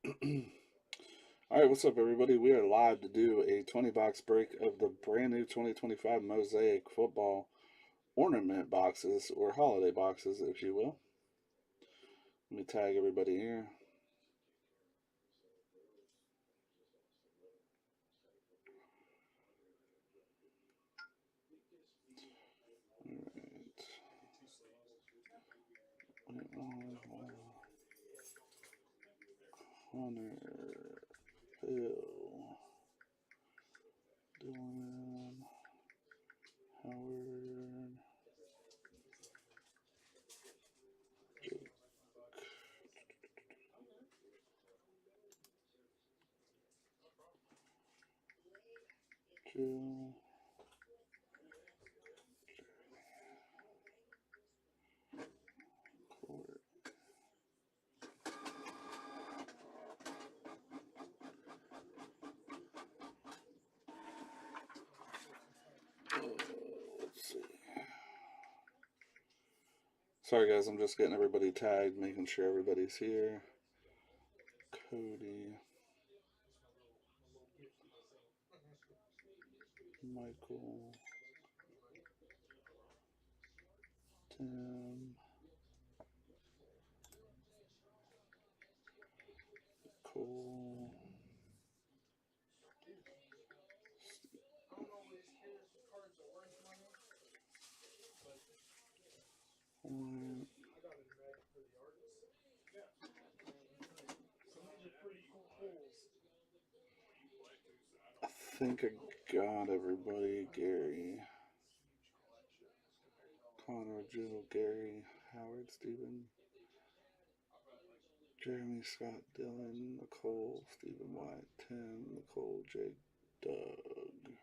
All right, what's up, everybody? We are live to do a 20 box break of the brand new 2025 Mosaic football ornament boxes, or holiday boxes, if you will. Let me tag everybody here. All right. Connor, Bill, Dylan, Howard, Jake, Jill, Court. Let's see. Sorry, guys, I'm just getting everybody tagged, making sure everybody's here. Cody, Michael, Tim, Cole, Point. I think I got everybody. Gary, Connor, Jill, Gary, Howard, Stephen, Jeremy, Scott, Dylan, Nicole, Stephen White, Tim, Nicole, Jake, Doug.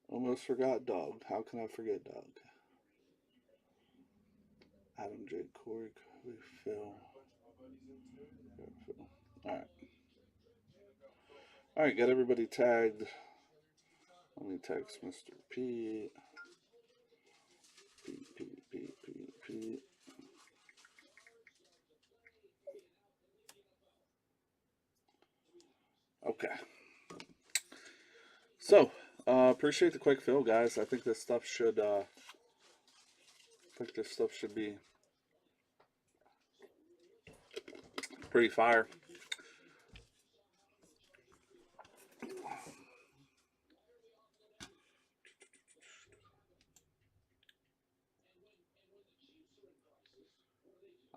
Almost forgot Doug. How can I forget Doug? Adam, Jake, Corey, Cody, Phil. Phil. Alright. Alright, got everybody tagged. Let me text Mr. Pete. Pete. Okay. So, appreciate the quick fill, guys. I think this stuff should be pretty fire.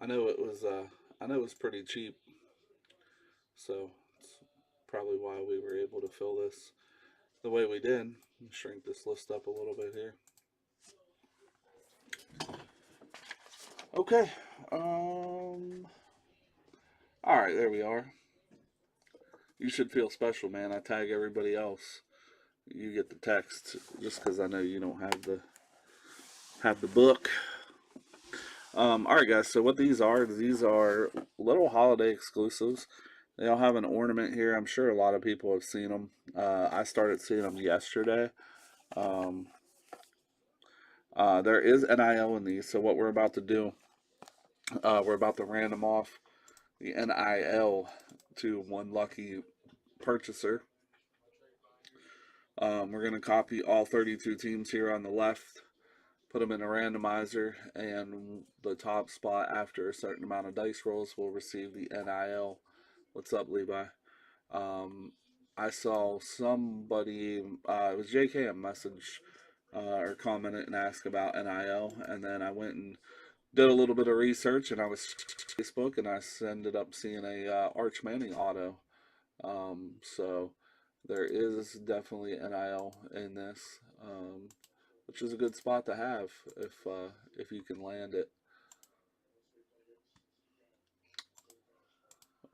I know it was pretty cheap, so it's probably why we were able to fill this the way we did. Shrink this list up a little bit here. Okay. All right, there we are. You should feel special, man. I tag everybody else. You get the text just because I know you don't have the book. All right, guys. So what these are little holiday exclusives. They all have an ornament here. I'm sure a lot of people have seen them. I started seeing them yesterday. Um, there is NIL in these. So what we're about to do, we're about to random off the NIL to one lucky purchaser. We're going to copy all 32 teams here on the left, put them in a randomizer, and the top spot after a certain amount of dice rolls will receive the NIL. What's up, Levi? I saw somebody, it was JK, message or commented and asked about NIL, and then I went and did a little bit of research, and I was Facebook, and I ended up seeing a Arch Manning auto. So there is definitely NIL in this, which is a good spot to have if you can land it.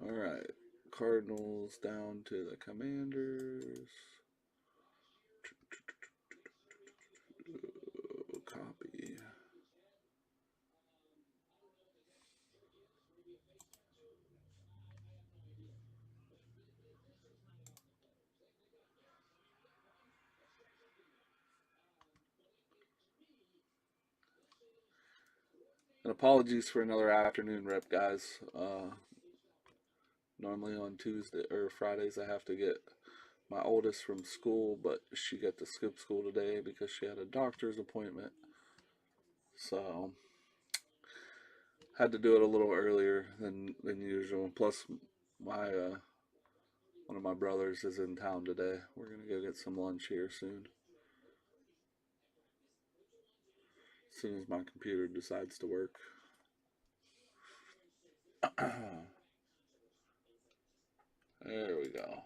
All right, Cardinals down to the Commanders. Copy. And apologies for another afternoon rip, guys. Normally on Tuesday or Fridays, I have to get my oldest from school, but she got to skip school today because she had a doctor's appointment. So had to do it a little earlier than usual. Plus, my one of my brothers is in town today. We're gonna go get some lunch here soon. As soon as my computer decides to work. There we go.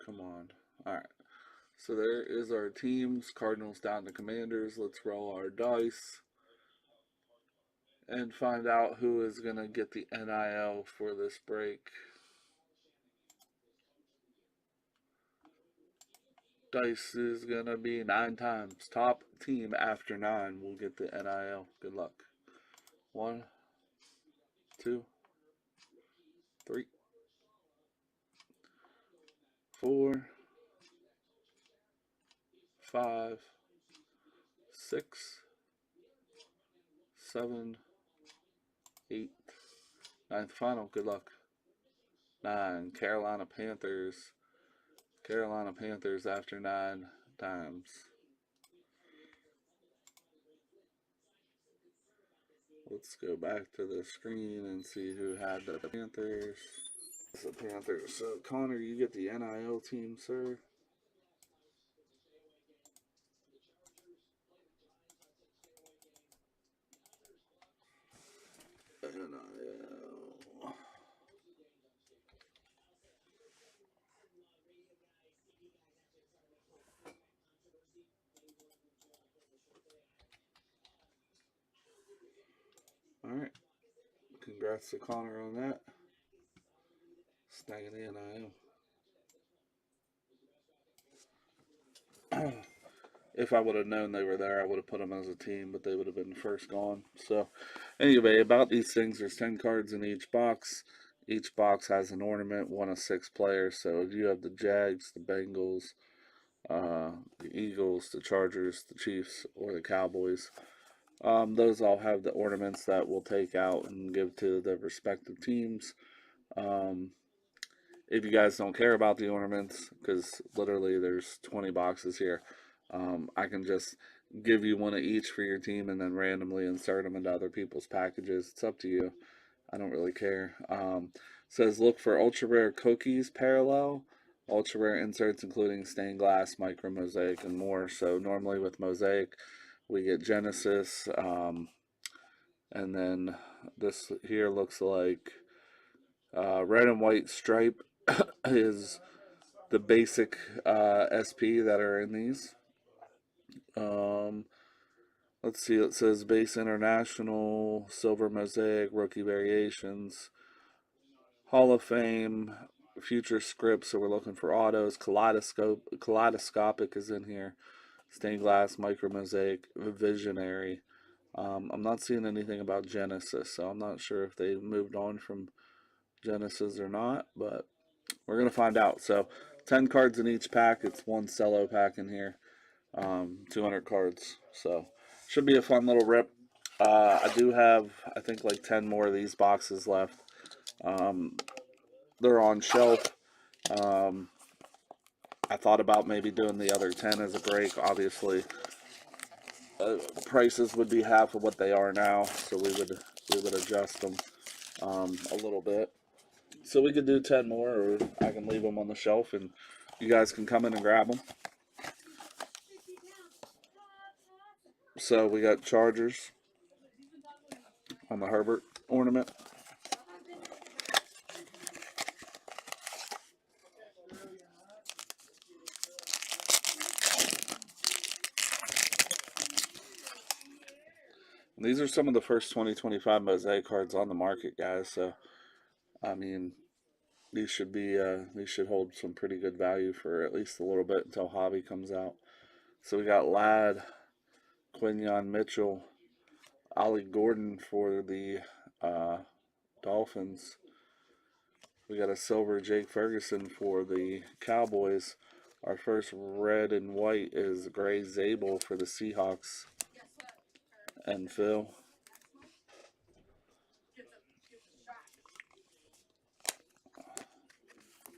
Come on. All right. So there is our teams. Cardinals down to Commanders. Let's roll our dice and find out who is going to get the NIL for this break. Dice is going to be 9 times. Top team after 9 will get the NIL. Good luck. 1, 2, 3, 4, 5, 6, 7, 8, 9th final. Good luck. 9. Carolina Panthers. Carolina Panthers after 9 times. Let's go back to the screen and see who had the Panthers. It's the Panthers. So, Connor, you get the NIL team, sir. NIL. All right. Congrats to Connor on that. Snagging the NIL. If I would have known they were there, I would have put them as a team, but they would have been first gone. So, anyway, about these things, there's 10 cards in each box. Each box has an ornament, 1 of 6 players. So, you have the Jags, the Bengals, the Eagles, the Chargers, the Chiefs, or the Cowboys. Those all have the ornaments that we'll take out and give to the respective teams. If you guys don't care about the ornaments, because literally there's 20 boxes here, I can just give you one of each for your team and then randomly insert them into other people's packages. It's up to you. I don't really care. Says look for ultra rare cookies parallel, ultra rare inserts including stained glass, micro mosaic, and more. So normally with mosaic, we get Genesis, and then this here looks like red and white stripe is the basic SP that are in these. Let's see, it says base international, silver mosaic, rookie variations, Hall of Fame, future scripts. So we're looking for autos. Kaleidoscopic is in here. Stained glass, micro mosaic, visionary. I'm not seeing anything about Genesis, so I'm not sure if they moved on from Genesis or not, but we're going to find out. So 10 cards in each pack. It's one cello pack in here. 200 cards. So should be a fun little rip. I do have, I think, like 10 more of these boxes left. They're on shelf. I thought about maybe doing the other 10 as a break. Obviously, prices would be half of what they are now, so we would adjust them a little bit. So we could do 10 more, or I can leave them on the shelf and you guys can come in and grab them. So we got Chargers on the Herbert ornament. And these are some of the first 2025 Mosaic cards on the market, guys. So, I mean, these should hold some pretty good value for at least a little bit until Hobby comes out. So we got Ladd, Quinyon Mitchell, Ollie Gordon for the Dolphins, We got a silver Jake Ferguson for the Cowboys. Our first red and white is Gray Zabel for the Seahawks. And Phil.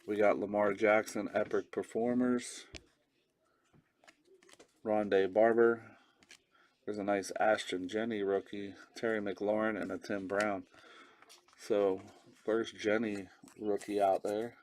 We got Lamar Jackson, Epic Performers. Rondé Barber. There's a nice Ashton Jenny rookie. Terry McLaurin and a Tim Brown. So, first Jenny rookie out there.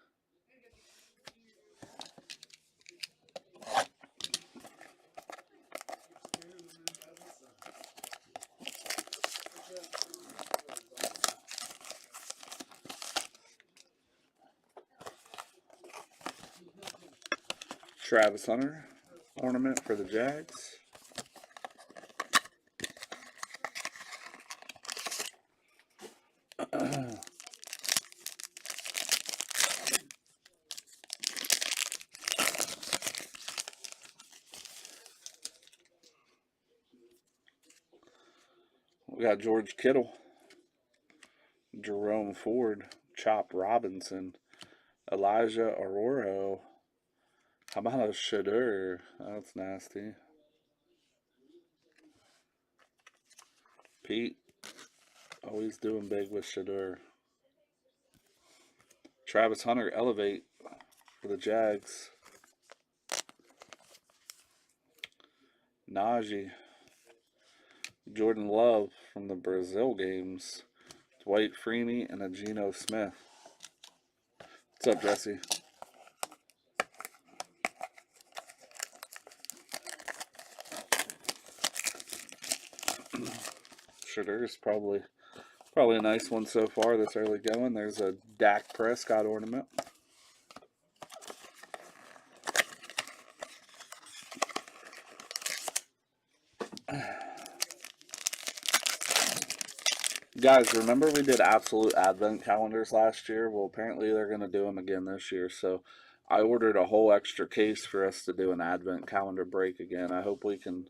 Travis Hunter ornament for the Jags. We got George Kittle, Jerome Ford, Chop Robinson, Elijah Aurora. How about a Shadur? That's nasty. Pete, always doing big with Shadur. Travis Hunter, Elevate for the Jags. Najee. Jordan Love from the Brazil games. Dwight Freeney and a Geno Smith. What's up, Jesse? Shadur's probably a nice one so far this early going. There's a Dak Prescott ornament. Guys, remember we did absolute advent calendars last year? Well, apparently they're going to do them again this year. So I ordered a whole extra case for us to do an advent calendar break again. I hope we can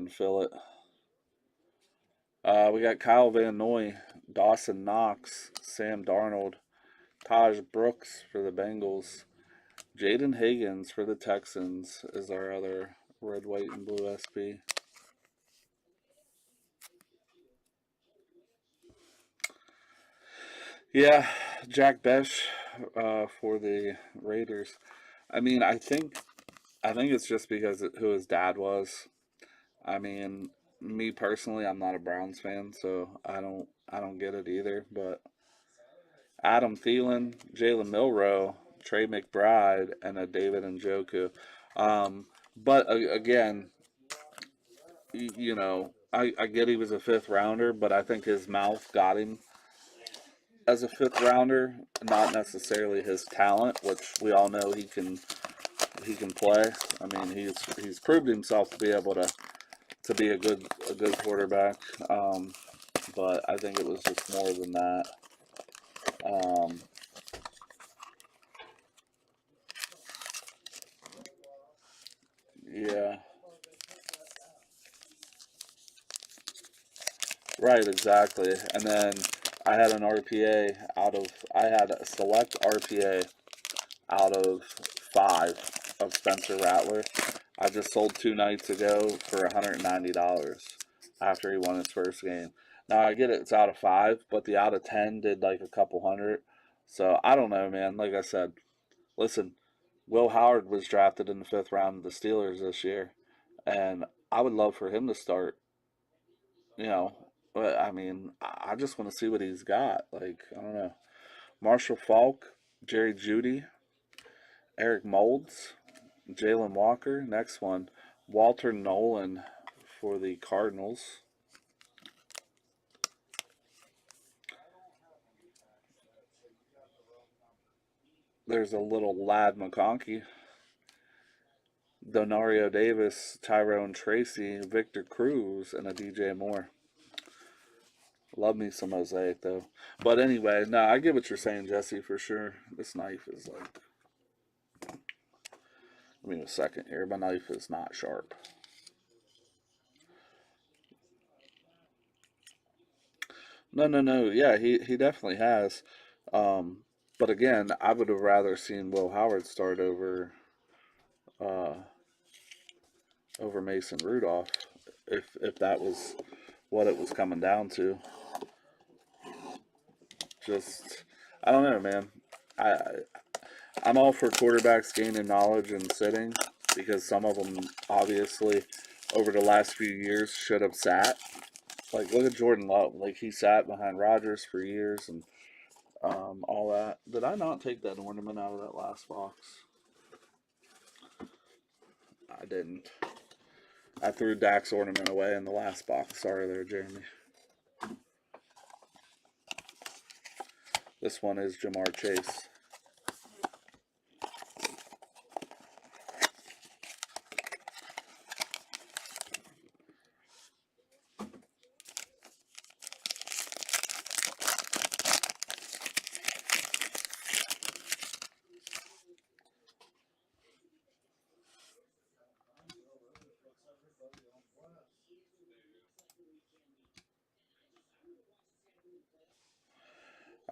fill it. We got Kyle Van Noy, Dawson Knox, Sam Darnold, Taj Brooks for the Bengals, Jaden Higgins for the Texans is our other red, white, and blue SP. Yeah, Jack Besh for the Raiders. I mean, I think it's just because who his dad was. I mean, me personally, I'm not a Browns fan, so I don't get it either. But Adam Thielen, Jalen Milroe, Trey McBride, and a David Njoku. But again, you know, I get he was a fifth rounder, but I think his mouth got him as a fifth rounder, not necessarily his talent, which we all know he can play. I mean, he's proved himself to be able to be a good quarterback. But I think it was just more than that. Um, yeah, right, exactly. And then I had an RPA out of I had a select RPA out of 5 of Spencer Rattler. I just sold 2 nights ago for $190 after he won his first game. Now I get it, it's out of 5, but the out of 10 did like a couple hundred. So I don't know, man. Like I said, listen, Will Howard was drafted in the 5th round of the Steelers this year, and I would love for him to start. You know, but I mean, I just want to see what he's got. Like I don't know, Marshall Falk, Jerry Judy, Eric Moulds, Jalen Walker. Next one, Walter Nolan for the Cardinals. There's a little Lad McConkey, Donario Davis, Tyrone Tracy, Victor Cruz, and a DJ Moore. Love me some Mosaic though. But anyway, no, I get what you're saying, Jesse, for sure. This knife is like, give me a second here. My knife is not sharp. No, no, no. Yeah, he definitely has. Um, But again, I would have rather seen Will Howard start over uh, over Mason Rudolph if that was what it was coming down to. Just I don't know, man. I I'm all for quarterbacks gaining knowledge and sitting because some of them obviously over the last few years should have sat. Like look at Jordan Love. Like he sat behind Rodgers for years and all that. Did I not take that ornament out of that last box? I didn't. I threw Dak's ornament away in the last box. Sorry there, Jeremy. This one is Jamar Chase.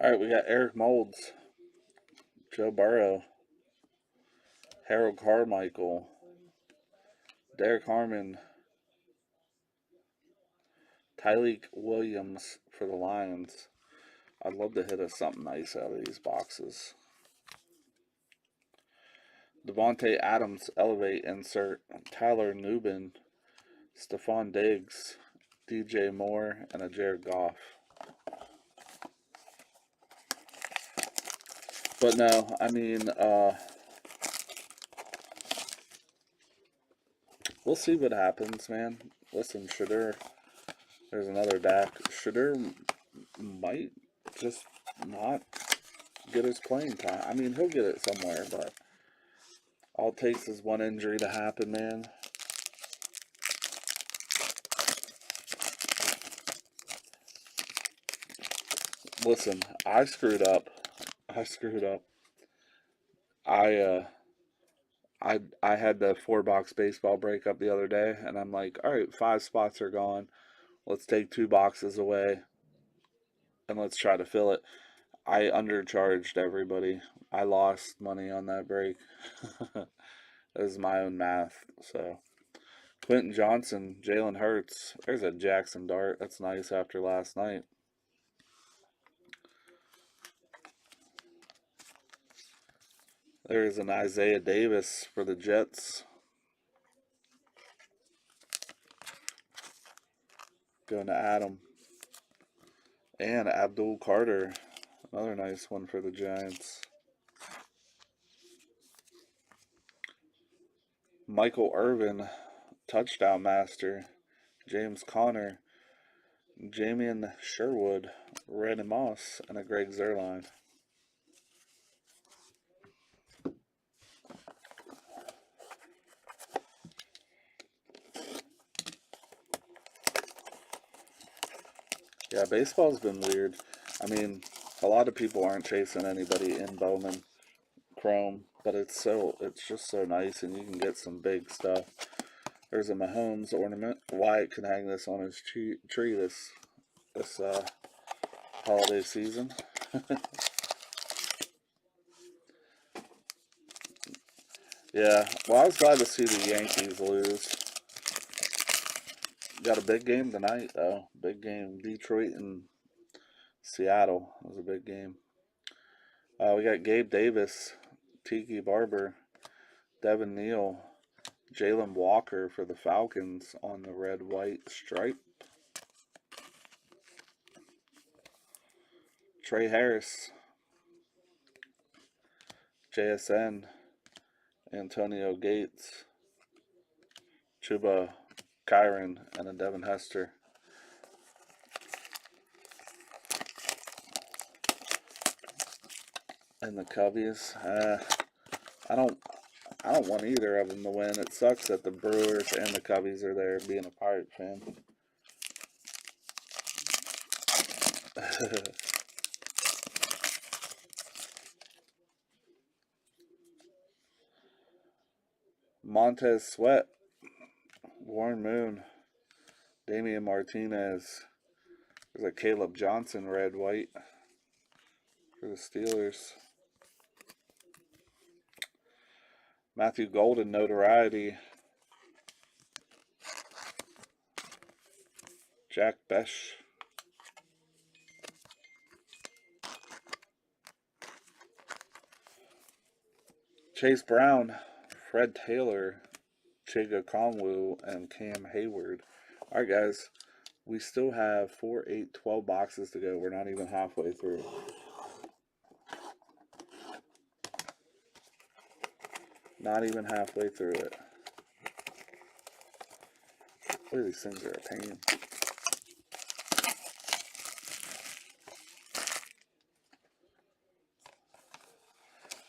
All right, we got Eric Moulds, Joe Burrow, Harold Carmichael, Derek Harmon, Tyleek Williams for the Lions. I'd love to hit us something nice out of these boxes. Devontae Adams, Elevate, insert. Tyler Nubin, Stephon Diggs, DJ Moore, and a Jared Goff. But no, I mean, we'll see what happens, man. Listen, Shadur, there's another Dak. Shadur might just not get his playing time. I mean, he'll get it somewhere, but all it takes is one injury to happen, man. Listen, I screwed up. I screwed up. I I had the 4-box baseball breakup the other day, and I'm like, all right, 5 spots are gone. Let's take 2 boxes away, and let's try to fill it. I undercharged everybody. I lost money on that break. It was my own math. So Quentin Johnson, Jalen Hurts. There's a Jackson Dart. That's nice after last night. There's an Isaiah Davis for the Jets. Going to Adam. And Abdul Carter. Another nice one for the Giants. Michael Irvin, touchdown master. James Conner, Jamian Sherwood, Randy Moss, and a Greg Zuerlein. Yeah, baseball's been weird. I mean, a lot of people aren't chasing anybody in Bowman Chrome, but it's just so nice, and you can get some big stuff. There's a Mahomes ornament. Wyatt can hang this on his tree this holiday season. Yeah, well, I was glad to see the Yankees lose. Got a big game tonight, though. Big game. Detroit and Seattle was a big game. We got Gabe Davis, Tiki Barber, Devin Neal, Jalen Walker for the Falcons on the red-white stripe. Trey Harris, JSN, Antonio Gates, Chuba Kyron, and a Devin Hester. And the Cubbies, I don't want either of them to win. It sucks that the Brewers and the Cubbies are there, being a Pirate fan. Montez Sweat, Warren Moon, Damian Martinez. There's a Caleb Johnson red white for the Steelers. Matthew Golden notoriety. Jack Besh. Chase Brown, Fred Taylor, Chiga Kongwu, and Cam Hayward. Alright guys, we still have 4, 8, 12 boxes to go. We're not even halfway through. Not even halfway through it. Boy, these things are a pain.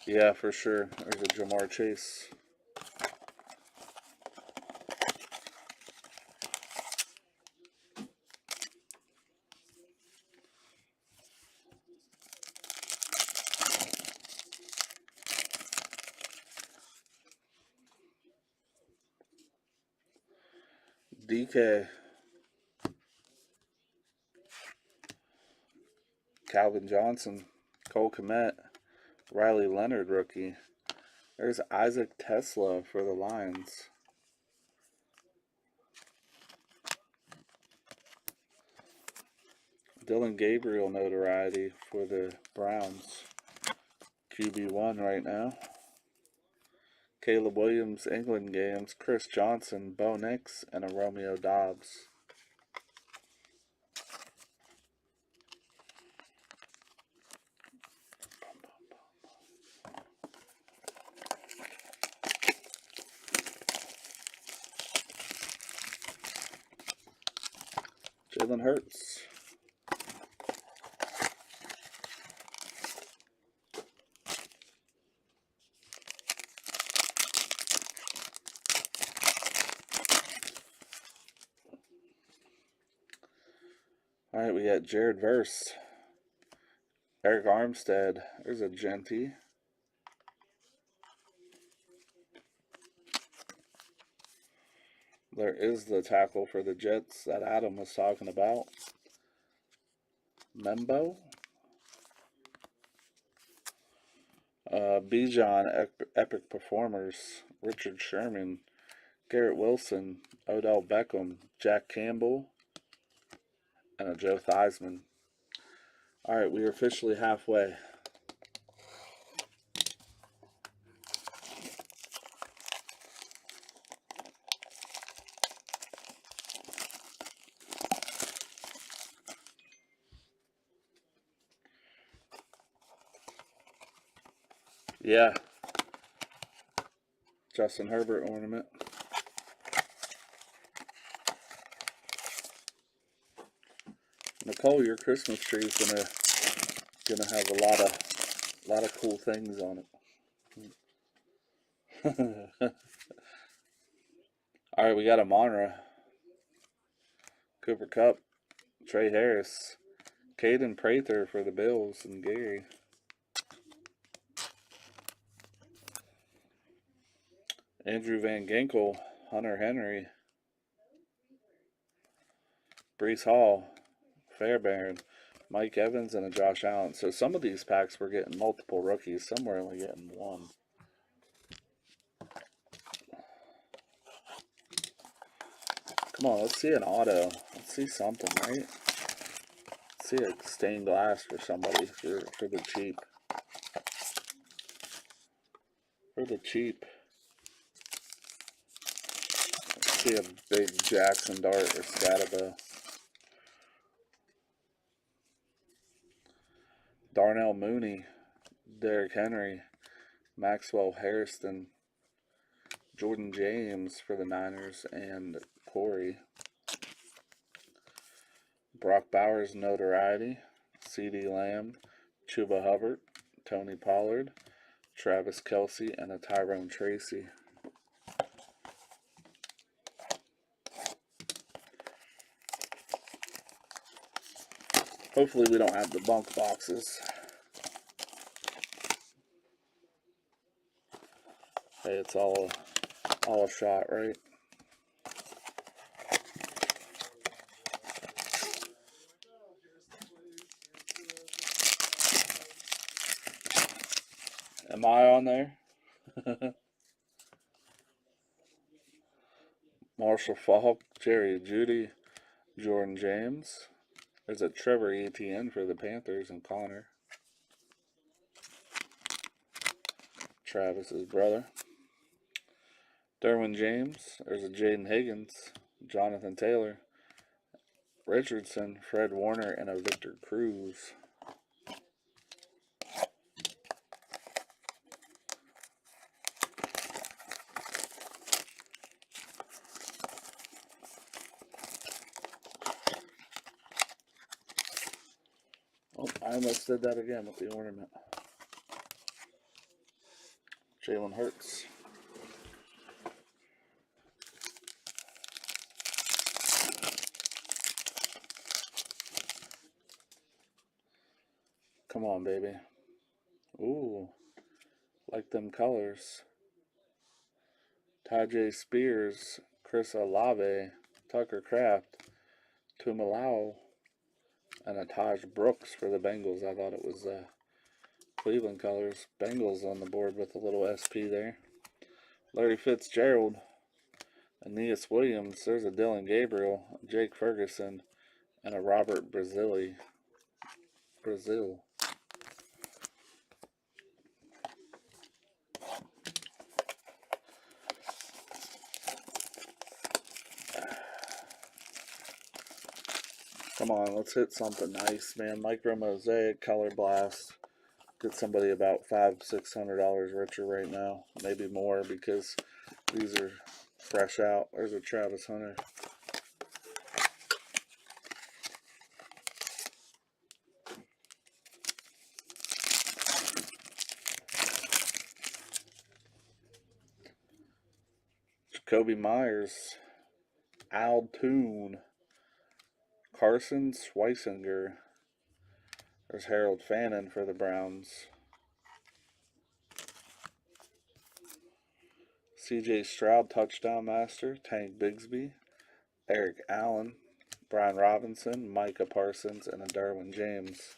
Yeah, for sure. There's a Jamar Chase. DK. Calvin Johnson. Cole Kmet. Riley Leonard rookie. There's Isaac Tesla for the Lions. Dylan Gabriel notoriety for the Browns. QB1 right now. Caleb Williams, England games. Chris Johnson, Bo Nix, and a Romeo Dobbs. Jalen Hurts. Alright, we got Jared Verse. Eric Armstead. There's a Genty. There is the tackle for the Jets that Adam was talking about. Membo. Bijan, Epic Performers. Richard Sherman. Garrett Wilson. Odell Beckham. Jack Campbell. And a Joe Theismann. Alright, we are officially halfway. Yeah. Justin Herbert ornament. Nicole, your Christmas tree is gonna have a lot of cool things on it. Alright, we got a Monra. Cooper Kupp. Trey Harris. Caden Prather for the Bills and Gary. Andrew Van Ginkel. Hunter Henry. Brees Hall. Fairbairn. Mike Evans and a Josh Allen. So some of these packs we're getting multiple rookies. Some we're only getting one. Come on, let's see an auto. Let's see something, right? Let's see a stained glass for somebody for the cheap. For the cheap. Let's see a big Jackson Dart or Scatabo. Darnell Mooney. Derrick Henry. Maxwell Harrison. Jordan James for the Niners and Corey. Brock Bowers notoriety. CeeDee Lamb. Chuba Hubbard. Tony Pollard. Travis Kelce and a Tyrone Tracy. Hopefully we don't have the bunk boxes. Hey, it's all a shot, right? Am I on there? Marshall Falk, Jerry Jeudy, Jordan James. There's a Trevor Etienne for the Panthers and Connor, Travis's brother. Derwin James. There's a Jaden Higgins, Jonathan Taylor, Richardson, Fred Warner, and a Victor Cruz. Oh, I almost did that again with the ornament. Jalen Hurts. Come on, baby. Ooh, like them colors. Tajay Spears, Chris Olave, Tucker Kraft, Tumalau, and a Taj Brooks for the Bengals. I thought it was Cleveland colors. Bengals on the board with a little SP there. Larry Fitzgerald, Aeneas Williams. There's a Dylan Gabriel, Jake Ferguson, and a Robert Brazil. Come on, let's hit something nice, man. Micro Mosaic, Color Blast. Get somebody about $500-600 richer right now, maybe more, because these are fresh out. There's a Travis Hunter. Jacoby Myers, Al Toon, Carson Schweisinger. There's Harold Fannin for the Browns. CJ Stroud, touchdown master. Tank Bigsby, Eric Allen, Brian Robinson, Micah Parsons, and a Derwin James.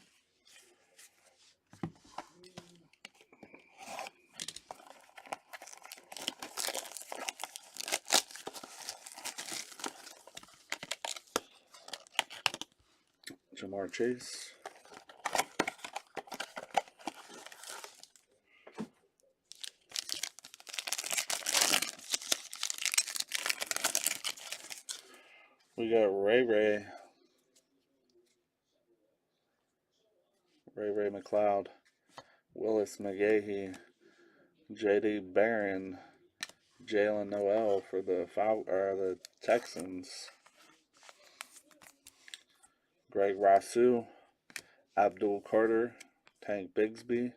Jamar Chase. We got Ray McLeod, Willis McGahee, J.D. Barron, Jalen Noel for the Texans. Greg Rasu, Abdul Carter, Tank Bigsby,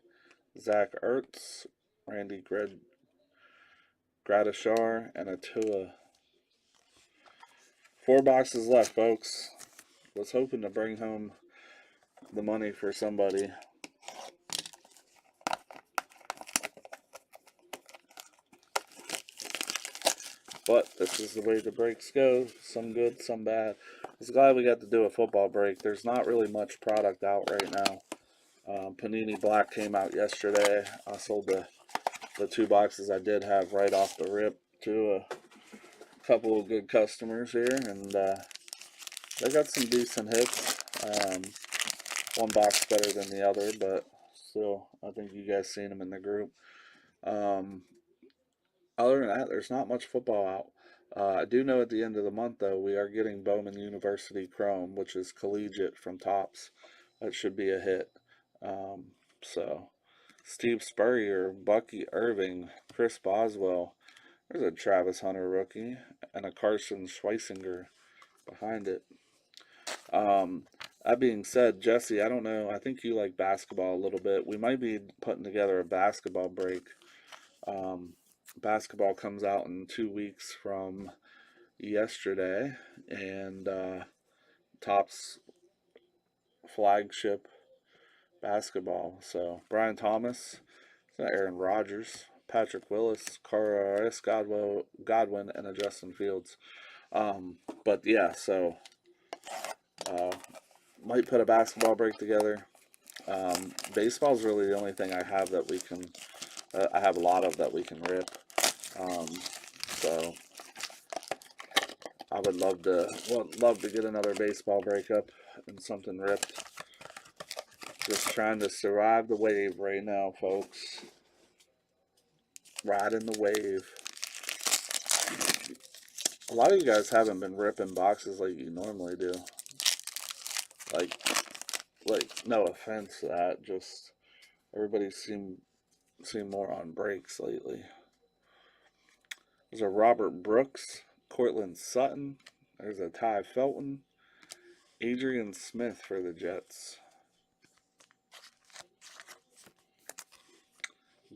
Zach Ertz, Randy Gradishar, and a Tua. 4 boxes left, folks. Was hoping to bring home the money for somebody. But this is the way the breaks go. Some good, some bad. I was glad we got to do a football break. There's not really much product out right now. Panini Black came out yesterday. I sold the 2 boxes I did have right off the rip to a couple of good customers here, and they got some decent hits. One box better than the other, but still, I think you guys seen them in the group. Other than that, there's not much football out. I do know at the end of the month, though, we are getting Bowman University Chrome, which is collegiate from Topps. That should be a hit. So, Steve Spurrier, Bucky Irving, Chris Boswell. There's a Travis Hunter rookie and a Carson Schweisinger behind it. That being said, Jesse, I don't know. I think you like basketball a little bit. We might be putting together a basketball break. Basketball comes out in 2 weeks from yesterday, and Topps flagship basketball. So Brian Thomas, Aaron Rodgers, Patrick Willis, Chris Godwin, and a Justin Fields. But yeah, so might put a basketball break together. Baseball's really the only thing I have that we can. I have a lot of that we can rip. So I would love to get another baseball breakup and something ripped. Just trying to survive the wave right now, folks. Riding the wave. A lot of you guys haven't been ripping boxes like you normally do. Like no offense to that, just everybody seem more on breaks lately. There's a Robert Brooks, Cortland Sutton. There's a Ty Felton, Adrian Smith for the Jets.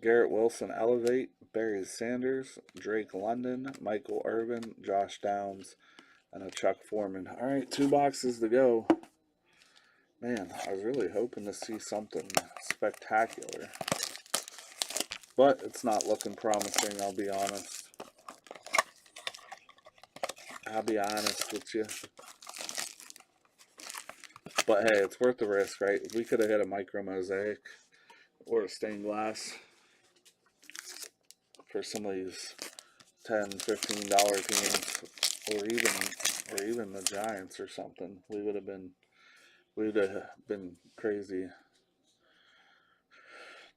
Garrett Wilson Elevate, Barry Sanders, Drake London, Michael Irvin, Josh Downs, and a Chuck Foreman. All right, 2 boxes to go. Man, I was really hoping to see something spectacular. But it's not looking promising, I'll be honest. I'll be honest with you. But hey, it's worth the risk, right? We could have hit a micro mosaic or a stained glass for some of these $10, $15 teams, or even the Giants or something. We would have been crazy.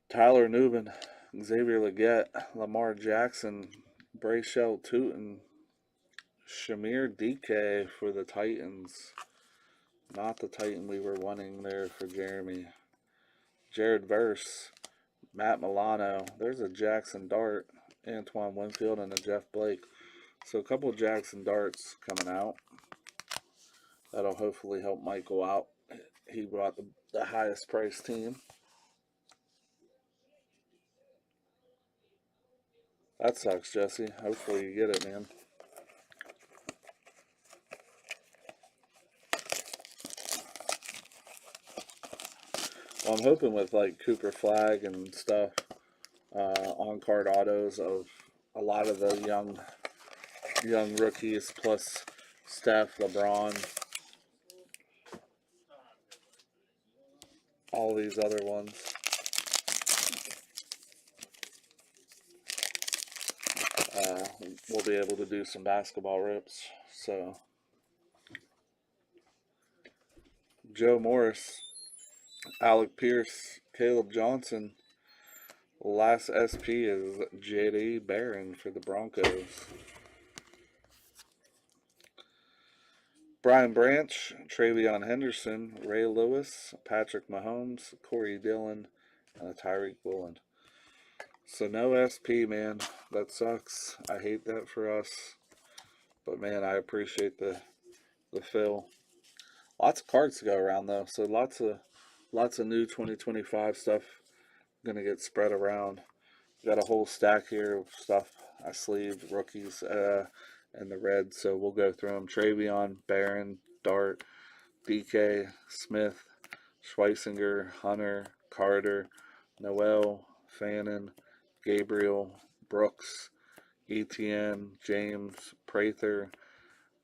Tyler Newman, Xavier Legette, Lamar Jackson, Brayshell Tootin, Shamir DK for the Titans. Not the Titan we were wanting there for Jeremy. Jared Verse, Matt Milano. There's a Jackson Dart, Antoine Winfield, and a Jeff Blake. So a couple of Jackson Darts coming out. That'll hopefully help Michael out. He brought the highest priced team. That sucks, Jesse. Hopefully you get it, man. Well, I'm hoping with like Cooper Flag and stuff, on-card autos of a lot of the young rookies, plus Steph, LeBron, all these other ones. We'll be able to do some basketball rips. So, Joe Morris, Alec Pierce, Caleb Johnson. Last SP is J.D. Barron for the Broncos. Brian Branch, Travion Henderson, Ray Lewis, Patrick Mahomes, Corey Dillon, and a Tyreek Woolen. So no SP, man. That sucks. I hate that for us. But man, I appreciate the fill. Lots of cards to go around though. So lots of new 2025 stuff gonna get spread around. Got a whole stack here of stuff I sleeved, rookies, and the red. So we'll go through them. Travion, Barron, Dart, DK, Smith, Schweisinger, Hunter, Carter, Noel, Fannin, Gabriel, Brooks, Etienne, James, Prather,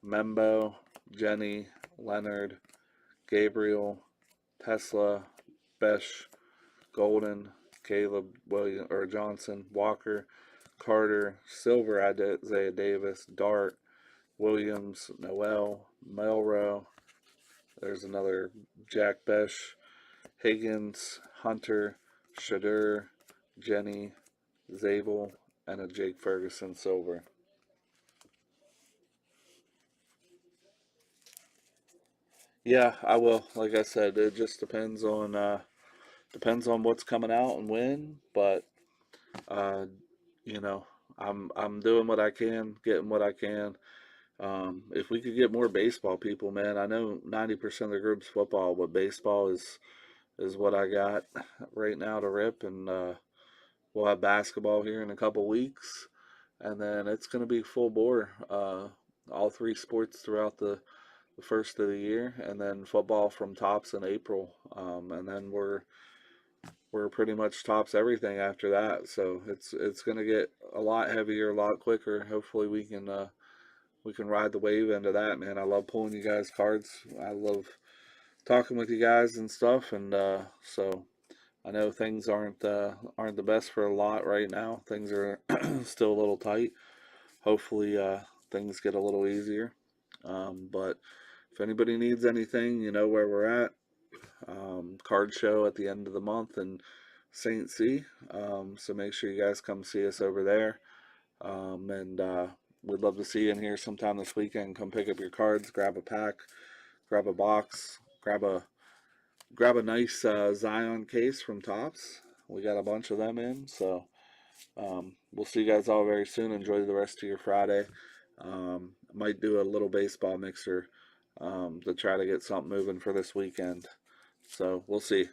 Membo, Jenny, Leonard, Gabriel, Tesla, Besh, Golden, Caleb William or Johnson, Walker, Carter, Silver, Isaiah Davis, Dart, Williams, Noel, Melro. There's another Jack Besh, Higgins, Hunter, Shadur, Jenny, Zabel, and a Jake Ferguson Silver. Yeah, I will. Like I said, it just depends on what's coming out and when. But uh, you know, I'm doing what I can, getting what I can. If we could get more baseball people, man, I know 90% of the group's football, but baseball is what I got right now to rip, and we'll have basketball here in a couple weeks, and then it's going to be full bore. All 3 sports throughout the first of the year, and then football from tops in April, and then we're pretty much tops everything after that. So it's going to get a lot heavier, a lot quicker. Hopefully we can ride the wave into that, man. I love pulling you guys cards. I love talking with you guys and stuff, and so I know things aren't the best for a lot right now. Things are still a little tight. Hopefully things get a little easier. But if anybody needs anything, you know where we're at. Card show at the end of the month in St. C. So make sure you guys come see us over there. And we'd love to see you in here sometime this weekend. Come pick up your cards, grab a pack, grab a box, grab a nice Zion case from Topps. We got a bunch of them in, so we'll see you guys all very soon. Enjoy the rest of your Friday. Might do a little baseball mixer to try to get something moving for this weekend. So we'll see.